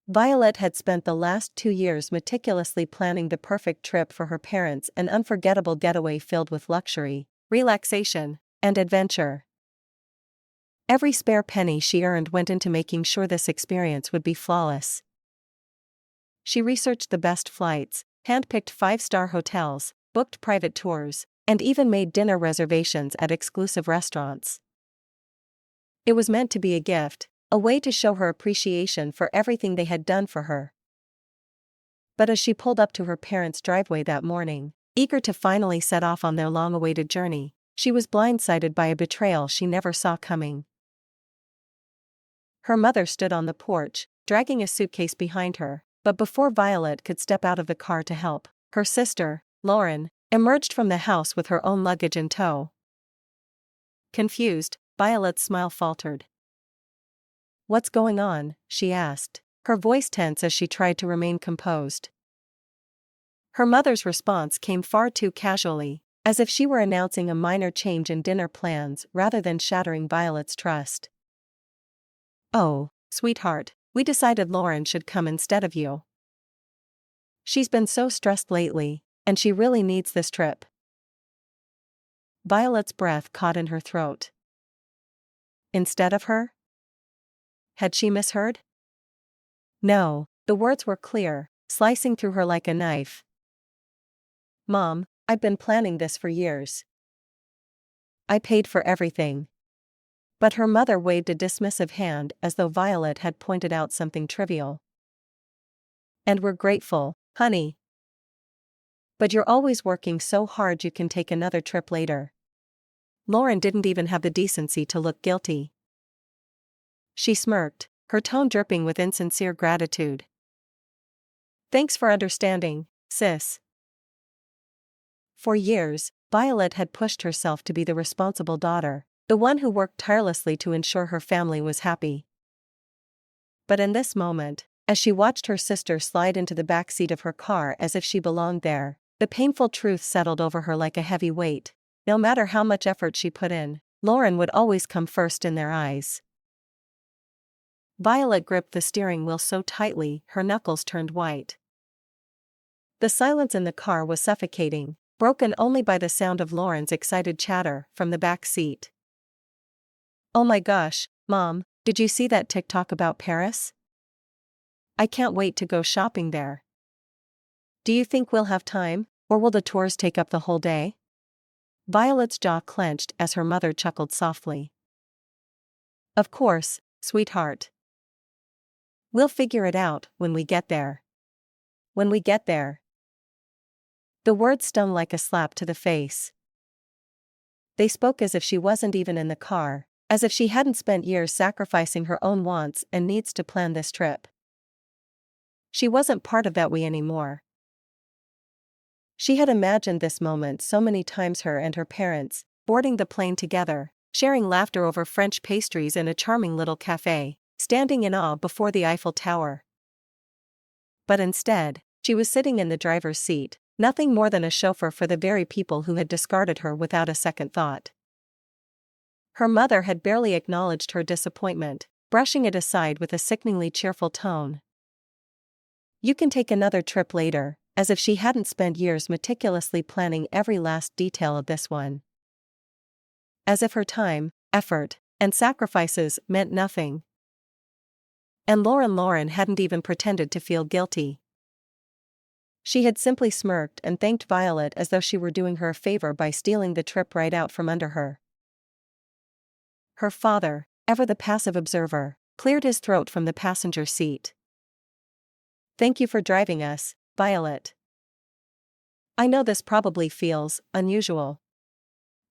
Violet had spent the last 2 years meticulously planning the perfect trip for her parents, an unforgettable getaway filled with luxury, relaxation, and adventure. Every spare penny she earned went into making sure this experience would be flawless. She researched the best flights, handpicked 5-star hotels, booked private tours, and even made dinner reservations at exclusive restaurants. It was meant to be a gift, a way to show her appreciation for everything they had done for her. But as she pulled up to her parents' driveway that morning, eager to finally set off on their long-awaited journey, she was blindsided by a betrayal she never saw coming. Her mother stood on the porch, dragging a suitcase behind her, but before Violet could step out of the car to help, her sister, Lauren, emerged from the house with her own luggage in tow. Confused, Violet's smile faltered. "What's going on?" she asked, her voice tense as she tried to remain composed. Her mother's response came far too casually, as if she were announcing a minor change in dinner plans rather than shattering Violet's trust. "Oh, sweetheart, we decided Lauren should come instead of you. She's been so stressed lately, and she really needs this trip." Violet's breath caught in her throat. Instead of her? Had she misheard? No, the words were clear, slicing through her like a knife. "Mom, I've been planning this for years. I paid for everything." But her mother waved a dismissive hand as though Violet had pointed out something trivial. "And we're grateful, honey. But you're always working so hard you can take another trip later." Lauren didn't even have the decency to look guilty. She smirked, her tone dripping with insincere gratitude. "Thanks for understanding, sis." For years, Violet had pushed herself to be the responsible daughter, the one who worked tirelessly to ensure her family was happy. But in this moment, as she watched her sister slide into the back seat of her car as if she belonged there, the painful truth settled over her like a heavy weight. No matter how much effort she put in, Lauren would always come first in their eyes. Violet gripped the steering wheel so tightly, her knuckles turned white. The silence in the car was suffocating, broken only by the sound of Lauren's excited chatter from the back seat. "Oh my gosh, Mom, did you see that TikTok about Paris? I can't wait to go shopping there. Do you think we'll have time, or will the tours take up the whole day?" Violet's jaw clenched as her mother chuckled softly. "Of course, sweetheart. We'll figure it out when we get there." When we get there. The words stung like a slap to the face. They spoke as if she wasn't even in the car, as if she hadn't spent years sacrificing her own wants and needs to plan this trip. She wasn't part of that we anymore. She had imagined this moment so many times, her and her parents, boarding the plane together, sharing laughter over French pastries in a charming little cafe, standing in awe before the Eiffel Tower. But instead, she was sitting in the driver's seat, nothing more than a chauffeur for the very people who had discarded her without a second thought. Her mother had barely acknowledged her disappointment, brushing it aside with a sickeningly cheerful tone. "You can take another trip later," as if she hadn't spent years meticulously planning every last detail of this one. As if her time, effort, and sacrifices meant nothing. And Lauren hadn't even pretended to feel guilty. She had simply smirked and thanked Violet as though she were doing her a favor by stealing the trip right out from under her. Her father, ever the passive observer, cleared his throat from the passenger seat. "Thank you for driving us, Violet. I know this probably feels unusual."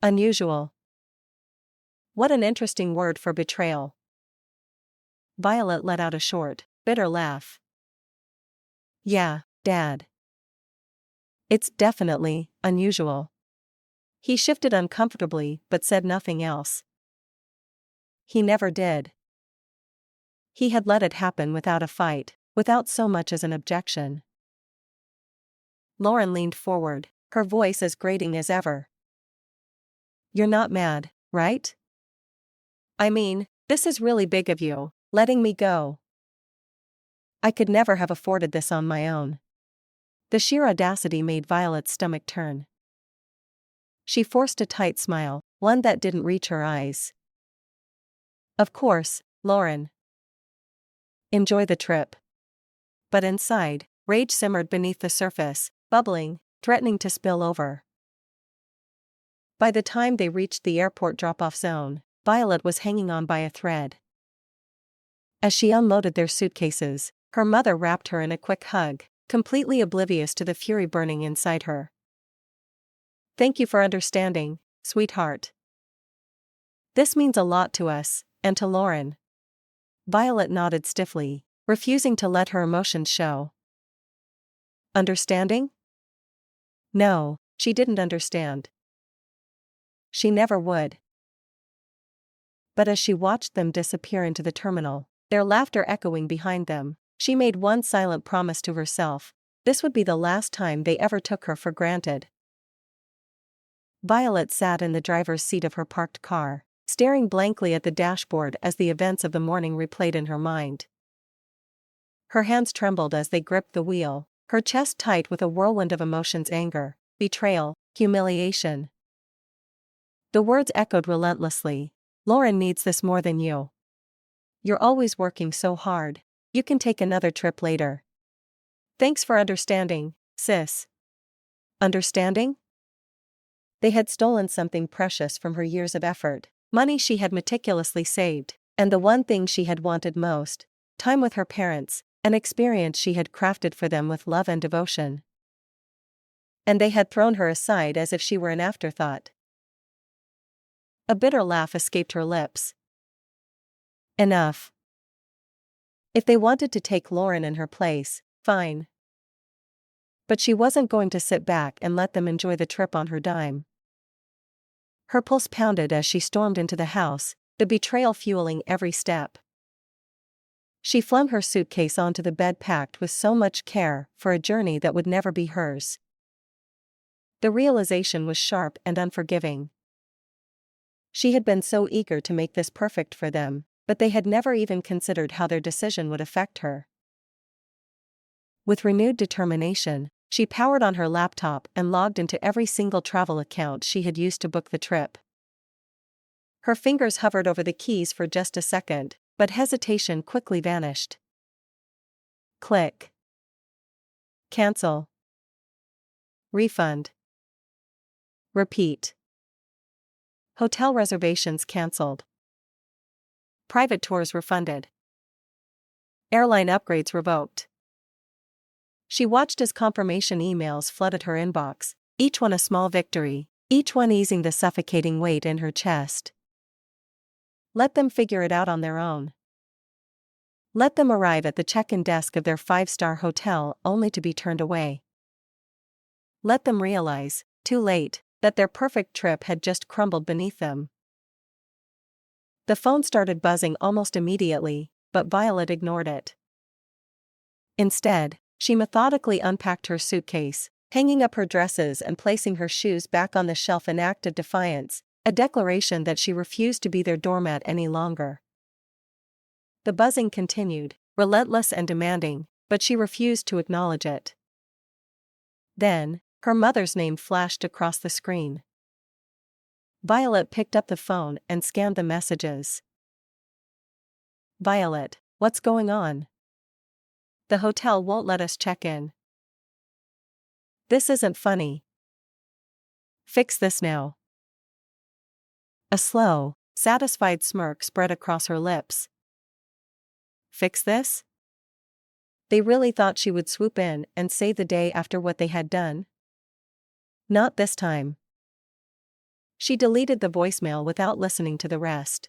Unusual. What an interesting word for betrayal. Violet let out a short, bitter laugh. "Yeah, Dad. It's definitely unusual." He shifted uncomfortably but said nothing else. He never did. He had let it happen without a fight, without so much as an objection. Lauren leaned forward, her voice as grating as ever. "You're not mad, right? I mean, this is really big of you, letting me go." I could never have afforded this on my own. The sheer audacity made Violet's stomach turn. She forced a tight smile, one that didn't reach her eyes. Of course, Lauren. Enjoy the trip. But inside, rage simmered beneath the surface, bubbling, threatening to spill over. By the time they reached the airport drop-off zone, Violet was hanging on by a thread. As she unloaded their suitcases, her mother wrapped her in a quick hug, completely oblivious to the fury burning inside her. Thank you for understanding, sweetheart. This means a lot to us, and to Lauren. Violet nodded stiffly, refusing to let her emotions show. Understanding? No, she didn't understand. She never would. But as she watched them disappear into the terminal, their laughter echoing behind them, she made one silent promise to herself: this would be the last time they ever took her for granted. Violet sat in the driver's seat of her parked car, staring blankly at the dashboard as the events of the morning replayed in her mind. Her hands trembled as they gripped the wheel, her chest tight with a whirlwind of emotions: anger, betrayal, humiliation. The words echoed relentlessly. Lauren needs this more than you. You're always working so hard. You can take another trip later. Thanks for understanding, sis. Understanding? They had stolen something precious from her years of effort, money she had meticulously saved, and the one thing she had wanted most: time with her parents, an experience she had crafted for them with love and devotion. And they had thrown her aside as if she were an afterthought. A bitter laugh escaped her lips. Enough. If they wanted to take Lauren in her place, fine. But she wasn't going to sit back and let them enjoy the trip on her dime. Her pulse pounded as she stormed into the house, the betrayal fueling every step. She flung her suitcase onto the bed, packed with so much care for a journey that would never be hers. The realization was sharp and unforgiving. She had been so eager to make this perfect for them, but they had never even considered how their decision would affect her. With renewed determination, she powered on her laptop and logged into every single travel account she had used to book the trip. Her fingers hovered over the keys for just a second, but hesitation quickly vanished. Click. Cancel. Refund. Repeat. Hotel reservations cancelled. Private tours refunded. Airline upgrades revoked. She watched as confirmation emails flooded her inbox, each one a small victory, each one easing the suffocating weight in her chest. Let them figure it out on their own. Let them arrive at the check-in desk of their 5-star hotel only to be turned away. Let them realize, too late, that their perfect trip had just crumbled beneath them. The phone started buzzing almost immediately, but Violet ignored it. Instead, she methodically unpacked her suitcase, hanging up her dresses and placing her shoes back on the shelf, an act of defiance, a declaration that she refused to be their doormat any longer. The buzzing continued, relentless and demanding, but she refused to acknowledge it. Then, her mother's name flashed across the screen. Violet picked up the phone and scanned the messages. Violet, what's going on? The hotel won't let us check in. This isn't funny. Fix this now. A slow, satisfied smirk spread across her lips. Fix this? They really thought she would swoop in and save the day after what they had done? Not this time. She deleted the voicemail without listening to the rest.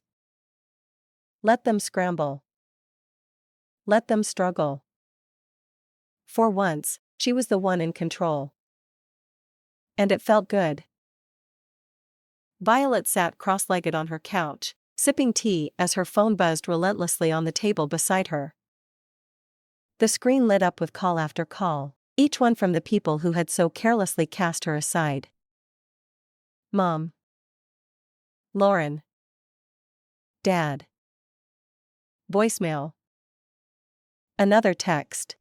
Let them scramble. Let them struggle. For once, she was the one in control. And it felt good. Violet sat cross-legged on her couch, sipping tea as her phone buzzed relentlessly on the table beside her. The screen lit up with call after call, each one from the people who had so carelessly cast her aside. Mom. Lauren. Dad. Voicemail. Another text.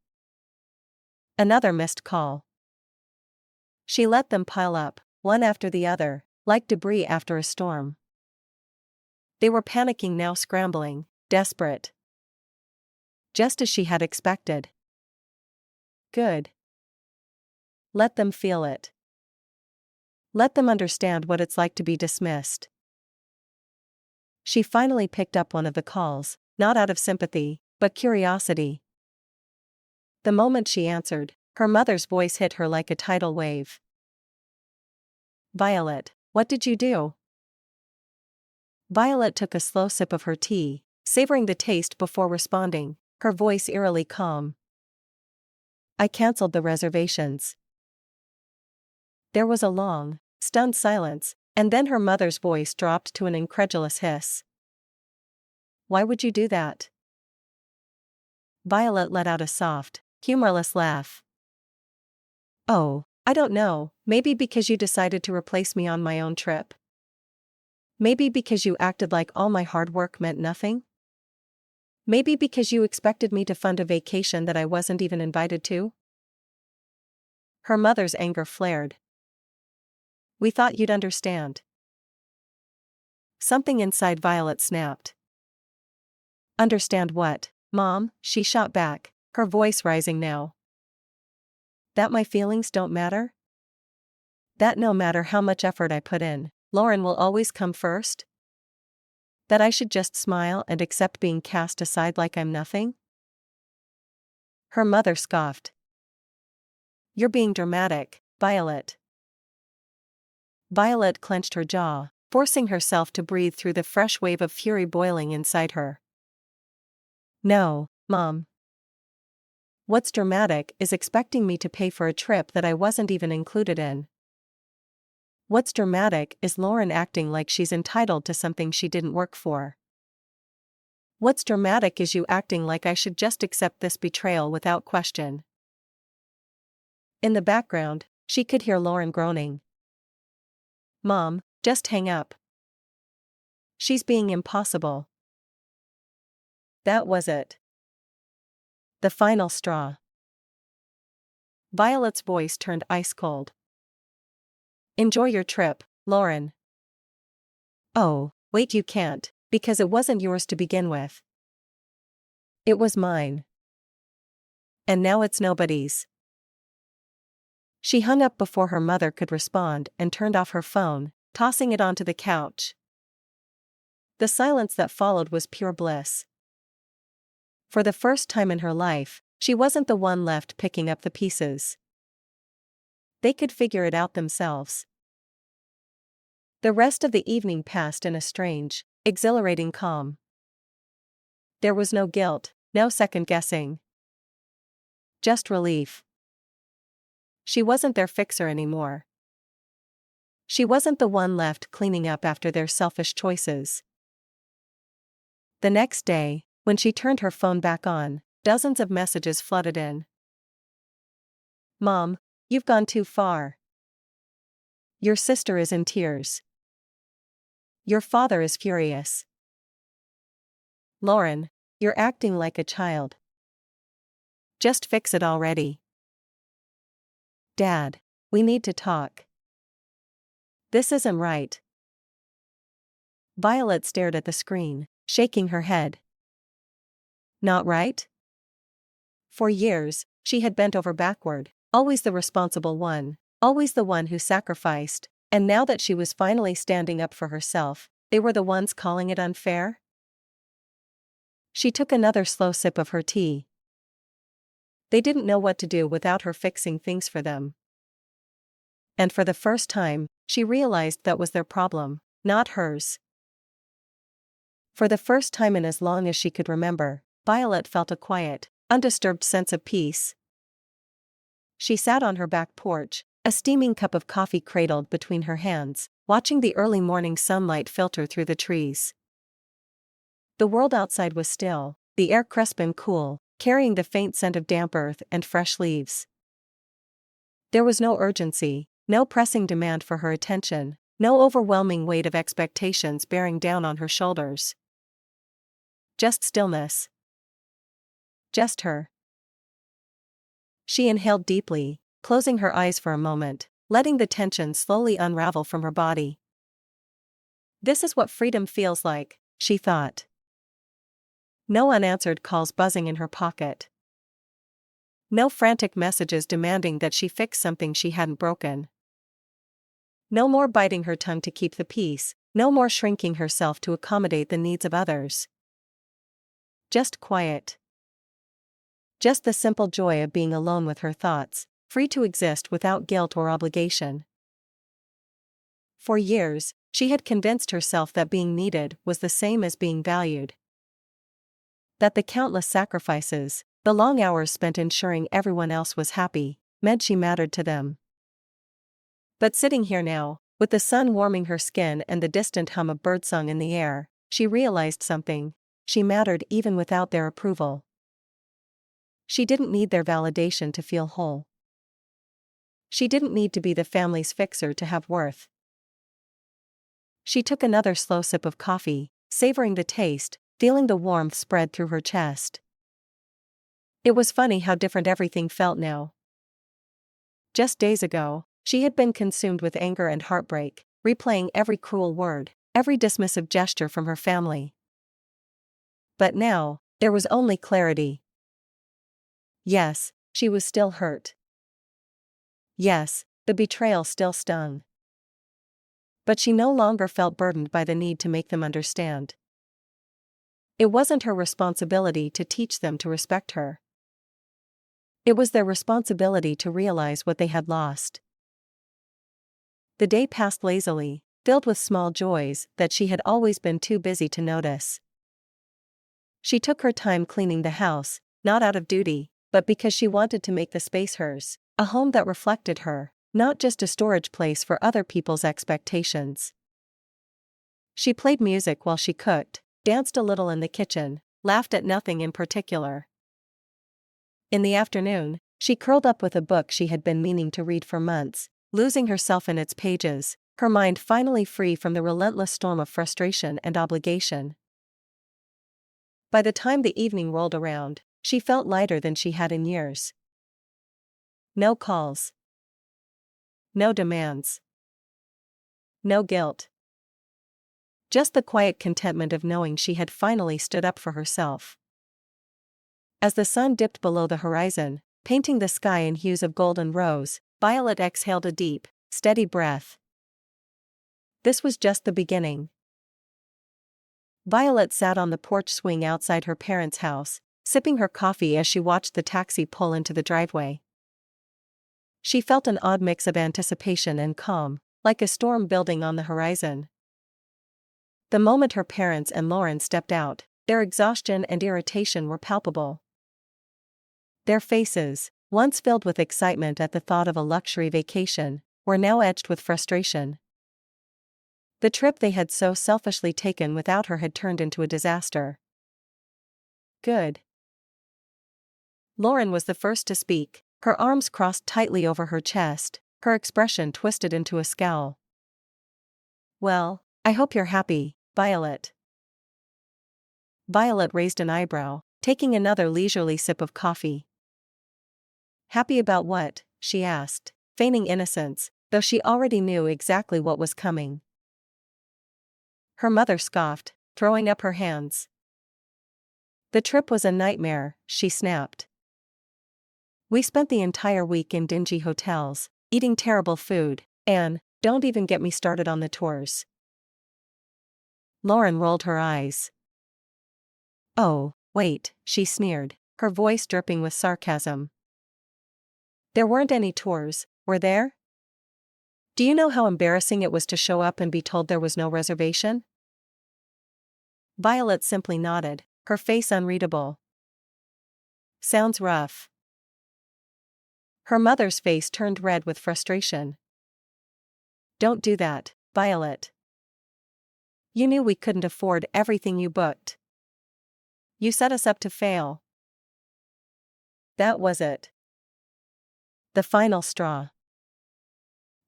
Another missed call. She let them pile up, one after the other, like debris after a storm. They were panicking now, scrambling, desperate. Just as she had expected. Good. Let them feel it. Let them understand what it's like to be dismissed. She finally picked up one of the calls, not out of sympathy, but curiosity. The moment she answered, her mother's voice hit her like a tidal wave. "Violet, what did you do?" Violet took a slow sip of her tea, savoring the taste before responding, her voice eerily calm. "I canceled the reservations." There was a long, stunned silence, and then her mother's voice dropped to an incredulous hiss. "Why would you do that?" Violet let out a soft, humorless laugh. "Oh, I don't know, maybe because you decided to replace me on my own trip? Maybe because you acted like all my hard work meant nothing? Maybe because you expected me to fund a vacation that I wasn't even invited to?" Her mother's anger flared. "We thought you'd understand." Something inside Violet snapped. "Understand what, Mom?" she shot back, her voice rising now. "That my feelings don't matter? That no matter how much effort I put in, Lauren will always come first? That I should just smile and accept being cast aside like I'm nothing?" Her mother scoffed. "You're being dramatic, Violet." Violet clenched her jaw, forcing herself to breathe through the fresh wave of fury boiling inside her. "No, Mom. What's dramatic is expecting me to pay for a trip that I wasn't even included in. What's dramatic is Lauren acting like she's entitled to something she didn't work for. What's dramatic is you acting like I should just accept this betrayal without question." In the background, she could hear Lauren groaning. "Mom, just hang up. She's being impossible." That was it. The final straw. Violet's voice turned ice cold. "Enjoy your trip, Lauren." "Oh, wait, you can't, because it wasn't yours to begin with. It was mine. And now it's nobody's." She hung up before her mother could respond and turned off her phone, tossing it onto the couch. The silence that followed was pure bliss. For the first time in her life, she wasn't the one left picking up the pieces. They could figure it out themselves. The rest of the evening passed in a strange, exhilarating calm. There was no guilt, no second-guessing. Just relief. She wasn't their fixer anymore. She wasn't the one left cleaning up after their selfish choices. The next day, when she turned her phone back on, dozens of messages flooded in. "Mom, you've gone too far. Your sister is in tears. Your father is furious. Lauren, you're acting like a child. Just fix it already. Dad, we need to talk. This isn't right." Violet stared at the screen, shaking her head. Not right? For years, she had bent over backward, always the responsible one, always the one who sacrificed, and now that she was finally standing up for herself, they were the ones calling it unfair? She took another slow sip of her tea. They didn't know what to do without her fixing things for them. And for the first time, she realized that was their problem, not hers. For the first time in as long as she could remember, Violet felt a quiet, undisturbed sense of peace. She sat on her back porch, a steaming cup of coffee cradled between her hands, watching the early morning sunlight filter through the trees. The world outside was still, the air crisp and cool, carrying the faint scent of damp earth and fresh leaves. There was no urgency, no pressing demand for her attention, no overwhelming weight of expectations bearing down on her shoulders. Just stillness. Just her. She inhaled deeply, closing her eyes for a moment, letting the tension slowly unravel from her body. This is what freedom feels like, she thought. No unanswered calls buzzing in her pocket. No frantic messages demanding that she fix something she hadn't broken. No more biting her tongue to keep the peace, no more shrinking herself to accommodate the needs of others. Just quiet. Just the simple joy of being alone with her thoughts, free to exist without guilt or obligation. For years, she had convinced herself that being needed was the same as being valued. That the countless sacrifices, the long hours spent ensuring everyone else was happy, meant she mattered to them. But sitting here now, with the sun warming her skin and the distant hum of birdsong in the air, she realized something: she mattered even without their approval. She didn't need their validation to feel whole. She didn't need to be the family's fixer to have worth. She took another slow sip of coffee, savoring the taste, feeling the warmth spread through her chest. It was funny how different everything felt now. Just days ago, she had been consumed with anger and heartbreak, replaying every cruel word, every dismissive gesture from her family. But now, there was only clarity. Yes, she was still hurt. Yes, the betrayal still stung. But she no longer felt burdened by the need to make them understand. It wasn't her responsibility to teach them to respect her. It was their responsibility to realize what they had lost. The day passed lazily, filled with small joys that she had always been too busy to notice. She took her time cleaning the house, not out of duty, but because she wanted to make the space hers, a home that reflected her, not just a storage place for other people's expectations. She played music while she cooked, danced a little in the kitchen, laughed at nothing in particular. In the afternoon, she curled up with a book she had been meaning to read for months, losing herself in its pages, her mind finally free from the relentless storm of frustration and obligation. By the time the evening rolled around, she felt lighter than she had in years. No calls. No demands. No guilt. Just the quiet contentment of knowing she had finally stood up for herself. As the sun dipped below the horizon, painting the sky in hues of gold and rose, Violet exhaled a deep, steady breath. This was just the beginning. Violet sat on the porch swing outside her parents' house, sipping her coffee as she watched the taxi pull into the driveway. She felt an odd mix of anticipation and calm, like a storm building on the horizon. The moment her parents and Lauren stepped out, their exhaustion and irritation were palpable. Their faces, once filled with excitement at the thought of a luxury vacation, were now edged with frustration. The trip they had so selfishly taken without her had turned into a disaster. Good. Lauren was the first to speak, her arms crossed tightly over her chest, her expression twisted into a scowl. Well, I hope you're happy, Violet. Violet raised an eyebrow, taking another leisurely sip of coffee. Happy about what? She asked, feigning innocence, though she already knew exactly what was coming. Her mother scoffed, throwing up her hands. The trip was a nightmare, she snapped. We spent the entire week in dingy hotels, eating terrible food, and don't even get me started on the tours. Lauren rolled her eyes. Oh, wait, she sneered, her voice dripping with sarcasm. There weren't any tours, were there? Do you know how embarrassing it was to show up and be told there was no reservation? Violet simply nodded, her face unreadable. Sounds rough. Her mother's face turned red with frustration. Don't do that, Violet. You knew we couldn't afford everything you booked. You set us up to fail. That was it. The final straw.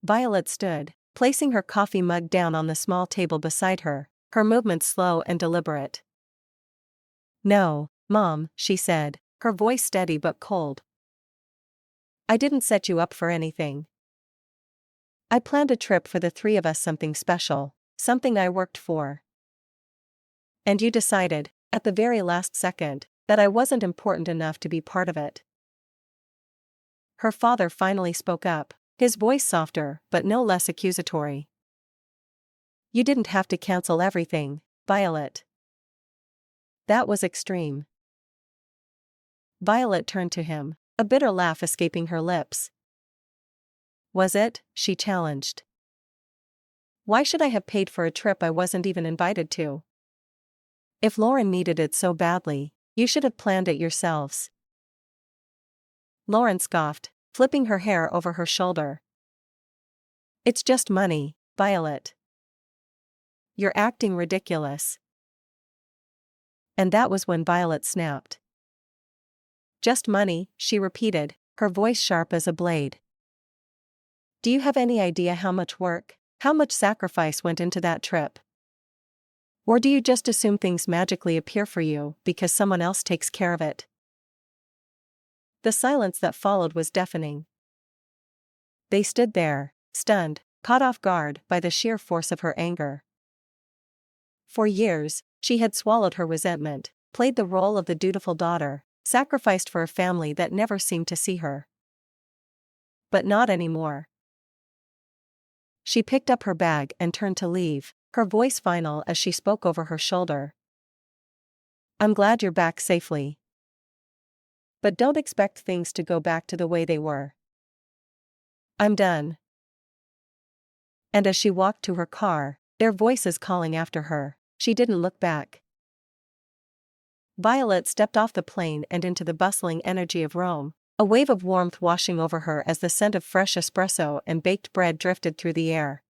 Violet stood, placing her coffee mug down on the small table beside her, her movements slow and deliberate. No, Mom, she said, her voice steady but cold. I didn't set you up for anything. I planned a trip for the three of us, something special, something I worked for. And you decided, at the very last second, that I wasn't important enough to be part of it. Her father finally spoke up, his voice softer but no less accusatory. You didn't have to cancel everything, Violet. That was extreme. Violet turned to him, a bitter laugh escaping her lips. Was it? She challenged. Why should I have paid for a trip I wasn't even invited to? If Lauren needed it so badly, you should have planned it yourselves. Lauren scoffed, flipping her hair over her shoulder. It's just money, Violet. You're acting ridiculous. And that was when Violet snapped. Just money, she repeated, her voice sharp as a blade. Do you have any idea how much work, how much sacrifice went into that trip? Or do you just assume things magically appear for you because someone else takes care of it? The silence that followed was deafening. They stood there, stunned, caught off guard by the sheer force of her anger. For years, she had swallowed her resentment, played the role of the dutiful daughter, sacrificed for a family that never seemed to see her. But not anymore. She picked up her bag and turned to leave, her voice final as she spoke over her shoulder. I'm glad you're back safely. But don't expect things to go back to the way they were. I'm done. And as she walked to her car, their voices calling after her, she didn't look back. Violet stepped off the plane and into the bustling energy of Rome, a wave of warmth washing over her as the scent of fresh espresso and baked bread drifted through the air.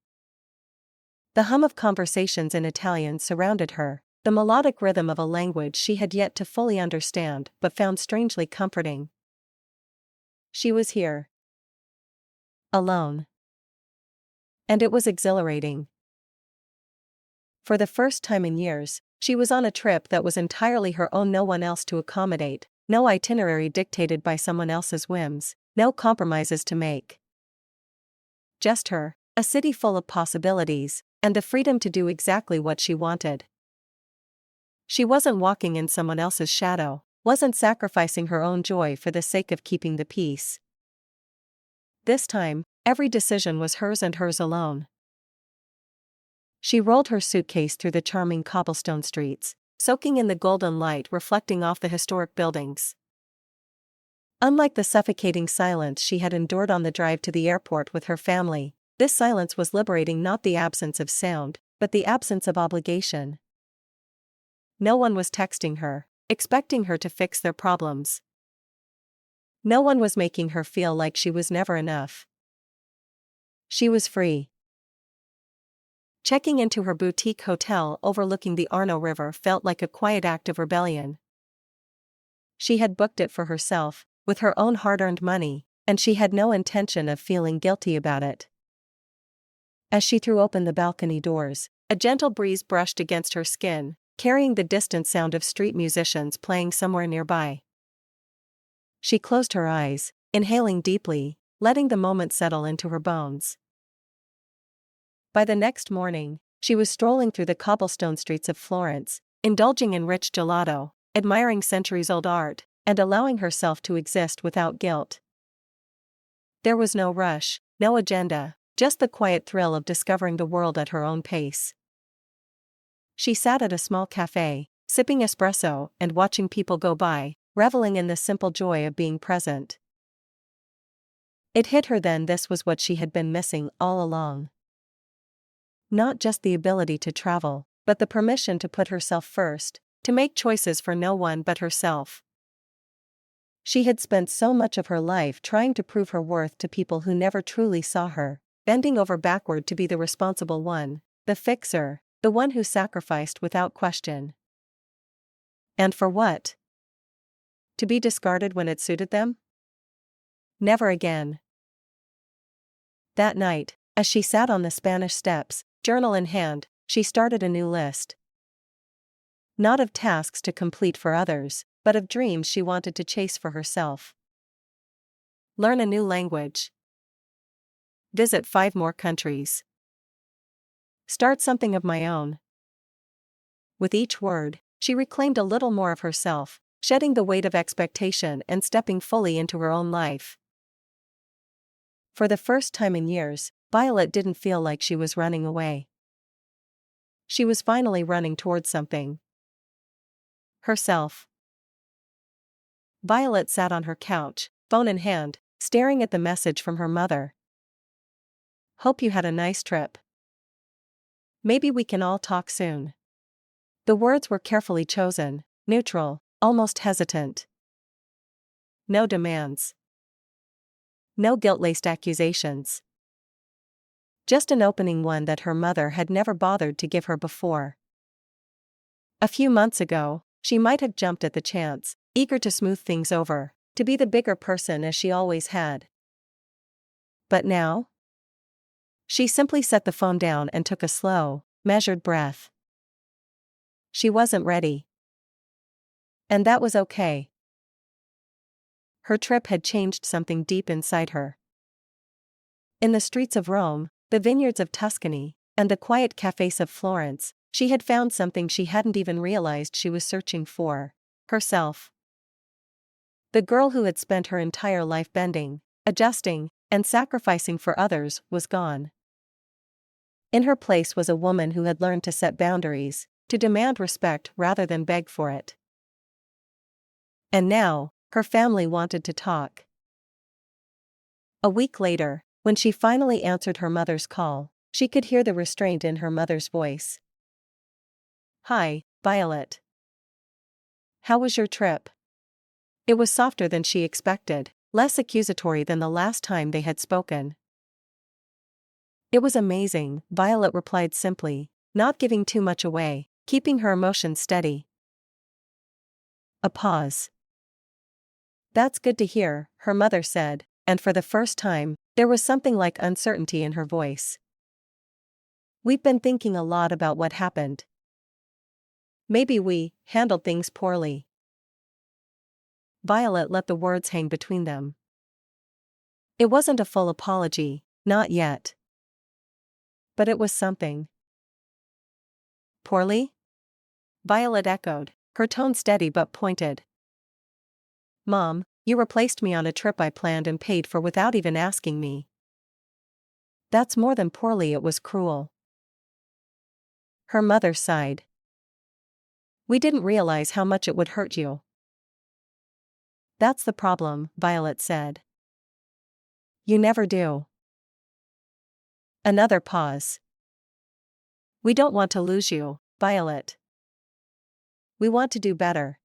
The hum of conversations in Italian surrounded her, the melodic rhythm of a language she had yet to fully understand but found strangely comforting. She was here. Alone. And it was exhilarating. For the first time in years, she was on a trip that was entirely her own, no one else to accommodate, no itinerary dictated by someone else's whims, no compromises to make. Just her, a city full of possibilities, and the freedom to do exactly what she wanted. She wasn't walking in someone else's shadow, wasn't sacrificing her own joy for the sake of keeping the peace. This time, every decision was hers and hers alone. She rolled her suitcase through the charming cobblestone streets, soaking in the golden light reflecting off the historic buildings. Unlike the suffocating silence she had endured on the drive to the airport with her family, this silence was liberating, not the absence of sound, but the absence of obligation. No one was texting her, expecting her to fix their problems. No one was making her feel like she was never enough. She was free. Checking into her boutique hotel overlooking the Arno River felt like a quiet act of rebellion. She had booked it for herself, with her own hard-earned money, and she had no intention of feeling guilty about it. As she threw open the balcony doors, a gentle breeze brushed against her skin, carrying the distant sound of street musicians playing somewhere nearby. She closed her eyes, inhaling deeply, letting the moment settle into her bones. By the next morning, she was strolling through the cobblestone streets of Florence, indulging in rich gelato, admiring centuries-old art, and allowing herself to exist without guilt. There was no rush, no agenda, just the quiet thrill of discovering the world at her own pace. She sat at a small cafe, sipping espresso and watching people go by, reveling in the simple joy of being present. It hit her then, this was what she had been missing all along. Not just the ability to travel, but the permission to put herself first, to make choices for no one but herself. She had spent so much of her life trying to prove her worth to people who never truly saw her, bending over backward to be the responsible one, the fixer, the one who sacrificed without question. And for what? To be discarded when it suited them? Never again. That night, as she sat on the Spanish steps, journal in hand, she started a new list. Not of tasks to complete for others, but of dreams she wanted to chase for herself. Learn a new language. Visit 5 more countries. Start something of my own. With each word, she reclaimed a little more of herself, shedding the weight of expectation and stepping fully into her own life. For the first time in years, Violet didn't feel like she was running away. She was finally running towards something. Herself. Violet sat on her couch, phone in hand, staring at the message from her mother. Hope you had a nice trip. Maybe we can all talk soon. The words were carefully chosen, neutral, almost hesitant. No demands. No guilt-laced accusations. Just an opening one that her mother had never bothered to give her before. A few months ago, she might have jumped at the chance, eager to smooth things over, to be the bigger person as she always had. But now? She simply set the phone down and took a slow, measured breath. She wasn't ready. And that was okay. Her trip had changed something deep inside her. In the streets of Rome, the vineyards of Tuscany, and the quiet cafes of Florence, she had found something she hadn't even realized she was searching for: herself. The girl who had spent her entire life bending, adjusting, and sacrificing for others was gone. In her place was a woman who had learned to set boundaries, to demand respect rather than beg for it. And now, her family wanted to talk. A week later, when she finally answered her mother's call, she could hear the restraint in her mother's voice. "Hi, Violet. How was your trip?" It was softer than she expected, less accusatory than the last time they had spoken. "It was amazing," Violet replied simply, not giving too much away, keeping her emotions steady. A pause. "That's good to hear," her mother said, and for the first time, there was something like uncertainty in her voice. "We've been thinking a lot about what happened. Maybe we handled things poorly." Violet let the words hang between them. It wasn't a full apology, not yet. But it was something. "Poorly?" Violet echoed, her tone steady but pointed. "Mom, you replaced me on a trip I planned and paid for without even asking me." "That's more than poorly, it was cruel." Her mother sighed. "We didn't realize how much it would hurt you." "That's the problem," Violet said. "You never do." Another pause. "We don't want to lose you, Violet. We want to do better."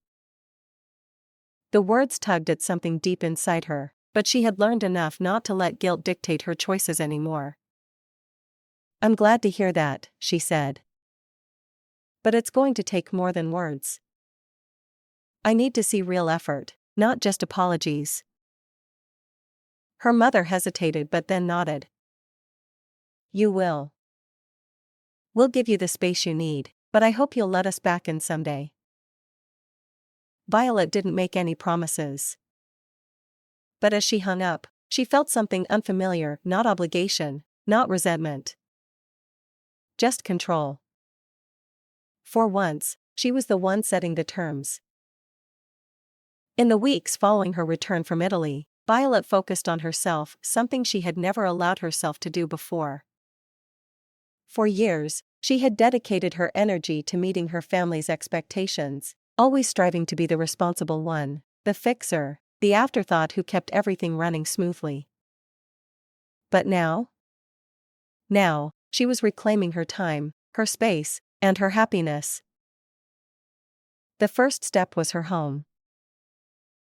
The words tugged at something deep inside her, but she had learned enough not to let guilt dictate her choices anymore. "I'm glad to hear that," she said. "But it's going to take more than words. I need to see real effort, not just apologies." Her mother hesitated but then nodded. "You will. We'll give you the space you need, but I hope you'll let us back in someday." Violet didn't make any promises. But as she hung up, she felt something unfamiliar, not obligation, not resentment. Just control. For once, she was the one setting the terms. In the weeks following her return from Italy, Violet focused on herself, something she had never allowed herself to do before. For years, she had dedicated her energy to meeting her family's expectations, always striving to be the responsible one, the fixer, the afterthought who kept everything running smoothly. But now? Now, she was reclaiming her time, her space, and her happiness. The first step was her home.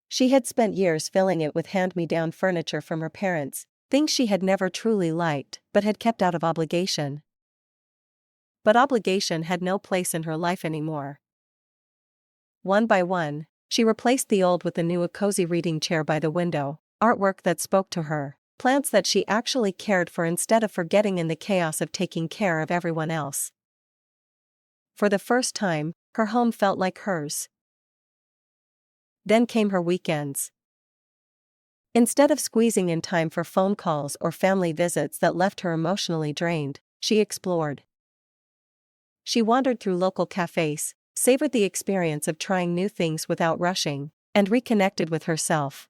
She had spent years filling it with hand-me-down furniture from her parents, things she had never truly liked but had kept out of obligation. But obligation had no place in her life anymore. One by one, she replaced the old with the new: a cozy reading chair by the window, artwork that spoke to her, plants that she actually cared for instead of forgetting in the chaos of taking care of everyone else. For the first time, her home felt like hers. Then came her weekends. Instead of squeezing in time for phone calls or family visits that left her emotionally drained, she explored. She wandered through local cafes, savored the experience of trying new things without rushing, and reconnected with herself.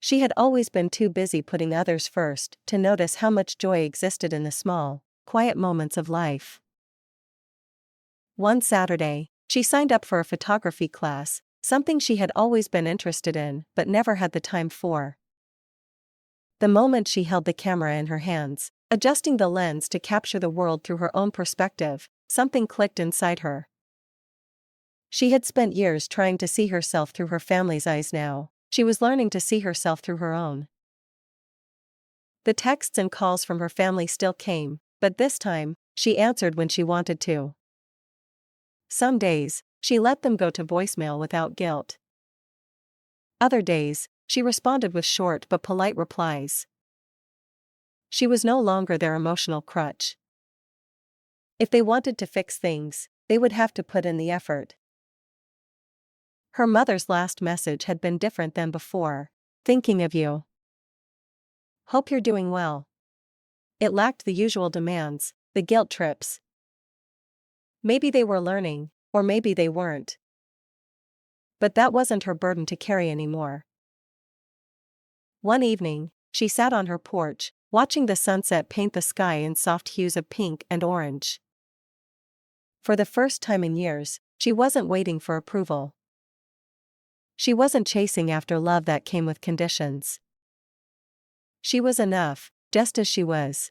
She had always been too busy putting others first to notice how much joy existed in the small, quiet moments of life. One Saturday, she signed up for a photography class, something she had always been interested in but never had the time for. The moment she held the camera in her hands, adjusting the lens to capture the world through her own perspective, something clicked inside her. She had spent years trying to see herself through her family's eyes. Now she was learning to see herself through her own. The texts and calls from her family still came, but this time, she answered when she wanted to. Some days, she let them go to voicemail without guilt. Other days, she responded with short but polite replies. She was no longer their emotional crutch. If they wanted to fix things, they would have to put in the effort. Her mother's last message had been different than before. Thinking of you. Hope you're doing well. It lacked the usual demands, the guilt trips. Maybe they were learning, or maybe they weren't. But that wasn't her burden to carry anymore. One evening, she sat on her porch, watching the sunset paint the sky in soft hues of pink and orange. For the first time in years, she wasn't waiting for approval. She wasn't chasing after love that came with conditions. She was enough, just as she was.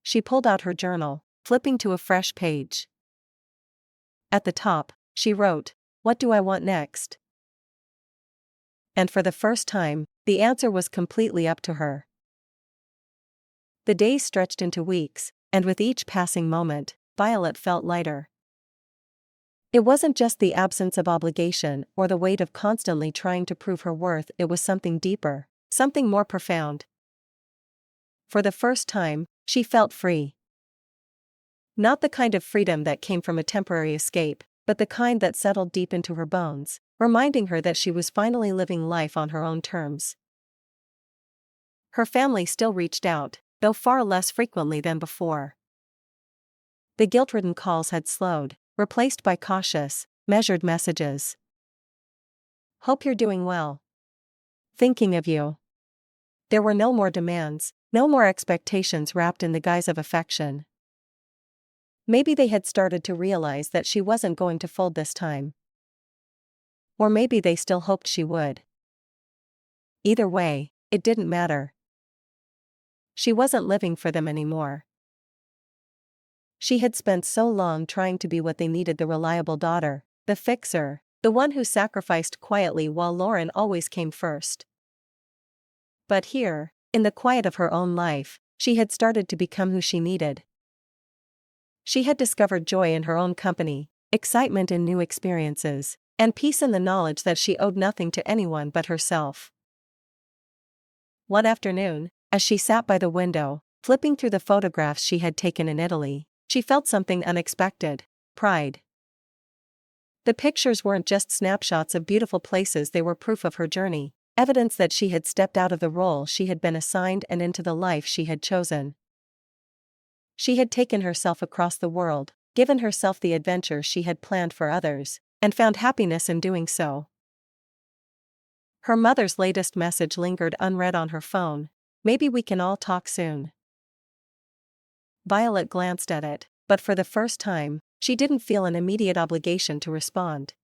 She pulled out her journal, flipping to a fresh page. At the top, she wrote, "What do I want next?" And for the first time, the answer was completely up to her. The days stretched into weeks, and with each passing moment, Violet felt lighter. It wasn't just the absence of obligation or the weight of constantly trying to prove her worth, it was something deeper, something more profound. For the first time, she felt free. Not the kind of freedom that came from a temporary escape, but the kind that settled deep into her bones, reminding her that she was finally living life on her own terms. Her family still reached out, though far less frequently than before. The guilt-ridden calls had slowed, replaced by cautious, measured messages. Hope you're doing well. Thinking of you. There were no more demands, no more expectations wrapped in the guise of affection. Maybe they had started to realize that she wasn't going to fold this time. Or maybe they still hoped she would. Either way, it didn't matter. She wasn't living for them anymore. She had spent so long trying to be what they needed: the reliable daughter, the fixer, the one who sacrificed quietly while Lauren always came first. But here, in the quiet of her own life, she had started to become who she needed. She had discovered joy in her own company, excitement in new experiences, and peace in the knowledge that she owed nothing to anyone but herself. One afternoon, as she sat by the window, flipping through the photographs she had taken in Italy, she felt something unexpected: pride. The pictures weren't just snapshots of beautiful places, they were proof of her journey, evidence that she had stepped out of the role she had been assigned and into the life she had chosen. She had taken herself across the world, given herself the adventure she had planned for others, and found happiness in doing so. Her mother's latest message lingered unread on her phone: "Maybe we can all talk soon." Violet glanced at it, but for the first time, she didn't feel an immediate obligation to respond.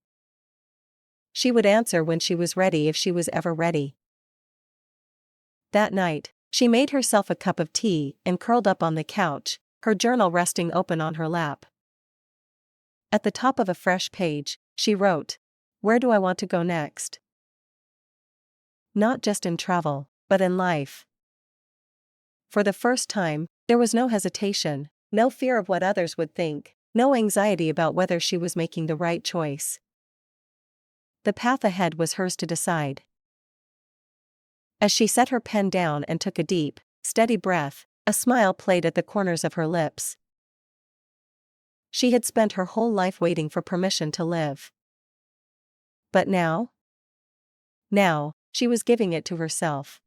She would answer when she was ready, if she was ever ready. That night, she made herself a cup of tea and curled up on the couch, her journal resting open on her lap. At the top of a fresh page, she wrote, "Where do I want to go next?" Not just in travel, but in life. For the first time, there was no hesitation, no fear of what others would think, no anxiety about whether she was making the right choice. The path ahead was hers to decide. As she set her pen down and took a deep, steady breath, a smile played at the corners of her lips. She had spent her whole life waiting for permission to live. But now? Now, she was giving it to herself.